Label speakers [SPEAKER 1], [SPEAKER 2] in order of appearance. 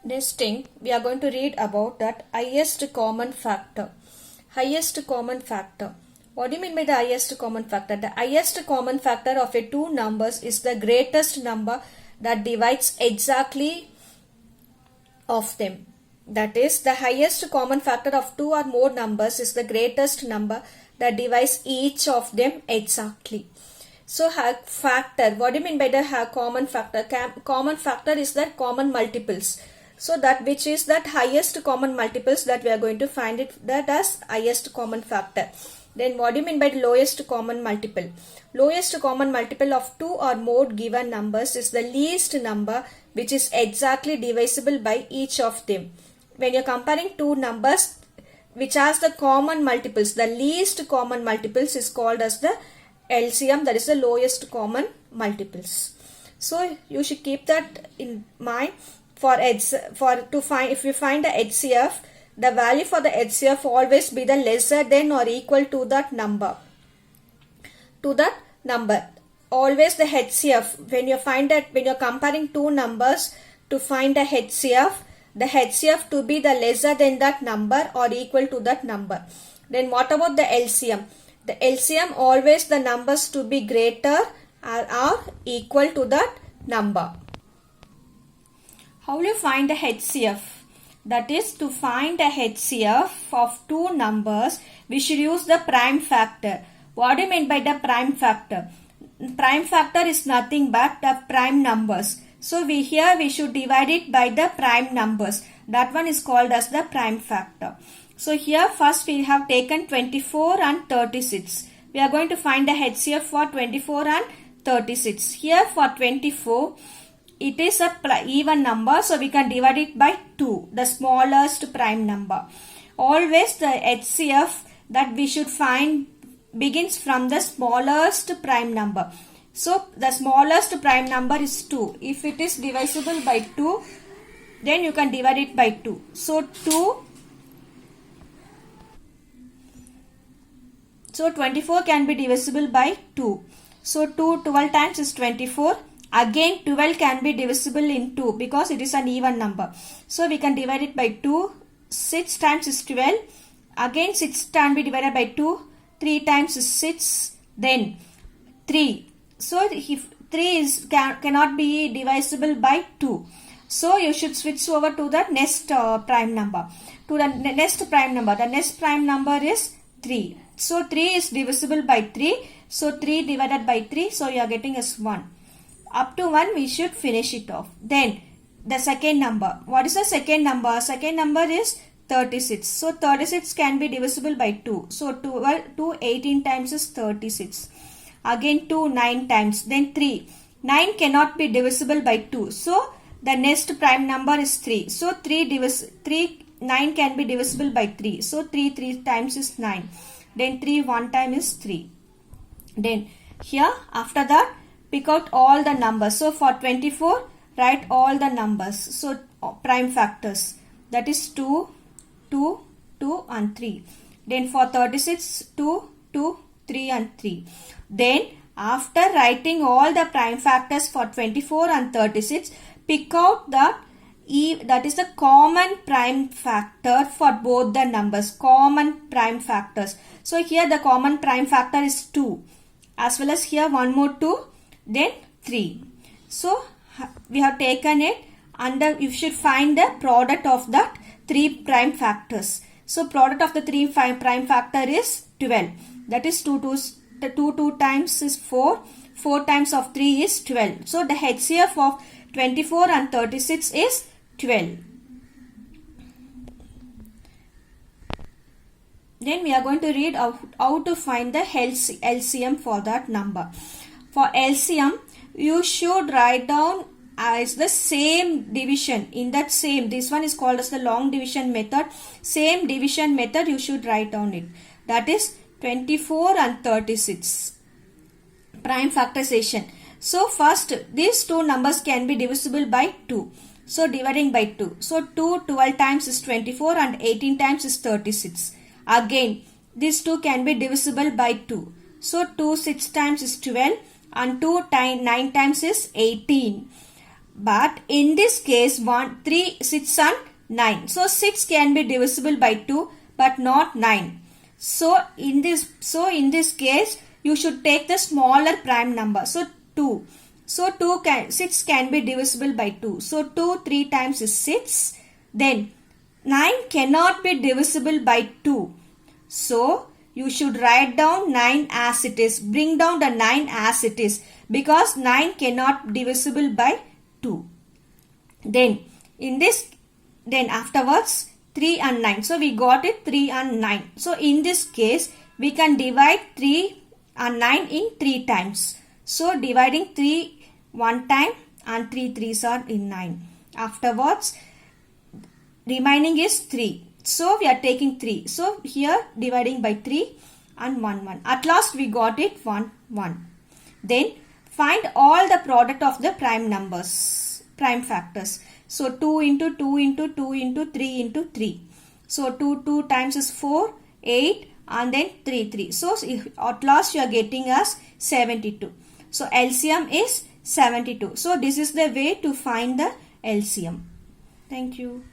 [SPEAKER 1] Next thing, we are going to read about that highest common factor. Highest common factor. What do you mean by the highest common factor? The highest common factor of a two numbers is the greatest number that divides exactly of them. That is, the highest common factor of two or more numbers is the greatest number that divides each of them exactly. So, factor. What do you mean by the common factor? Common factor is the common multiples. So that which is that highest common multiples that we are going to find it that as highest common factor. Then what do you mean by the lowest common multiple? Lowest common multiple of two or more given numbers is the least number which is exactly divisible by each of them. When you are comparing two numbers which has the common multiples, the least common multiples is called as the LCM, that is the lowest common multiples. So you should keep that in mind. If you find the HCF, the value for the HCF always be the lesser than or equal to that number. Always the HCF, when you find that, when you're comparing two numbers to find the HCF to be the lesser than that number or equal to that number. Then what about the LCM? The LCM always the numbers to be greater or equal to that number. How will you find the HCF? That is, to find the HCF of two numbers, we should use the prime factor. What do you mean by the prime factor? Prime factor is nothing but the prime numbers. So here we should divide it by the prime numbers. That one is called as the prime factor. So here first we have taken 24 and 36. We are going to find the HCF for 24 and 36. Here for 24, it is a even number, so we can divide it by 2, the smallest prime number. Always the HCF that we should find begins from the smallest prime number. So the smallest prime number is 2. If it is divisible by 2, then you can divide it by 2. So 24 can be divisible by 2. So 12 times is 24. Again 12 can be divisible in 2 because it is an even number. So we can divide it by 2. 6 times is 12. Again 6 can be divided by 2. 3 times is 6. Then 3. So if 3 cannot be divisible by 2. So you should switch over to the next prime number. The next prime number is 3. So 3 is divisible by 3. So 3 divided by 3. So you are getting as 1. Up to 1 we should finish it off. Then the second number. What is the second number? Second number is 36. So 36 can be divisible by 2. So 18 times is 36. Again 2 9 times. Then 3. 9 cannot be divisible by 2. So the next prime number is 3. So 9 can be divisible by 3. So 3 times is 9. Then 3 1 time is 3. Then here after that pick out all the numbers. So for 24, write all the numbers. So prime factors. That is 2, 2, 2 and 3. Then for 36, 2, 2, 3 and 3. Then after writing all the prime factors for 24 and 36, pick out that is the common prime factor for both the numbers. Common prime factors. So here the common prime factor is 2. As well as here one more 2. Then 3. So we have taken it and you should find the product of that 3 prime factors. So product of the 3 prime factor is 12. That is 2 times is 4. 4 times of 3 is 12. So the HCF of 24 and 36 is 12. Then we are going to read how to find the LCM for that number. For LCM, you should write down as the same division. In that same, this one is called as the long division method. Same division method you should write down it. That is 24 and 36. Prime factorization. So first, these two numbers can be divisible by 2. So dividing by 2. So 12 times is 24 and 18 times is 36. Again, these two can be divisible by 2. So 6 times is 12. And 9 times is 18. But in this case 1, 3, 6 and 9. So 6 can be divisible by 2 but not 9. So in this case you should take the smaller prime number. So 2. So 6 can be divisible by 2. So 2 3 times is 6. Then 9 cannot be divisible by 2. So you should write down 9 as it is. Bring down the 9 as it is because 9 cannot be divisible by 2. Then afterwards 3 and 9. So we got it 3 and 9. So in this case we can divide 3 and 9 in 3 times. So dividing 3 one time and 3 3s are in 9. Afterwards remaining is 3. So we are taking 3. So here dividing by 3 and 1 1. At last we got it 1 1. Then find all the product of the prime numbers, prime factors. So 2 into 2 into 2 into 3 into 3. So 2 times is 4, 8 and then 3 3. So at last you are getting us 72. So LCM is 72. So this is the way to find the LCM. Thank you.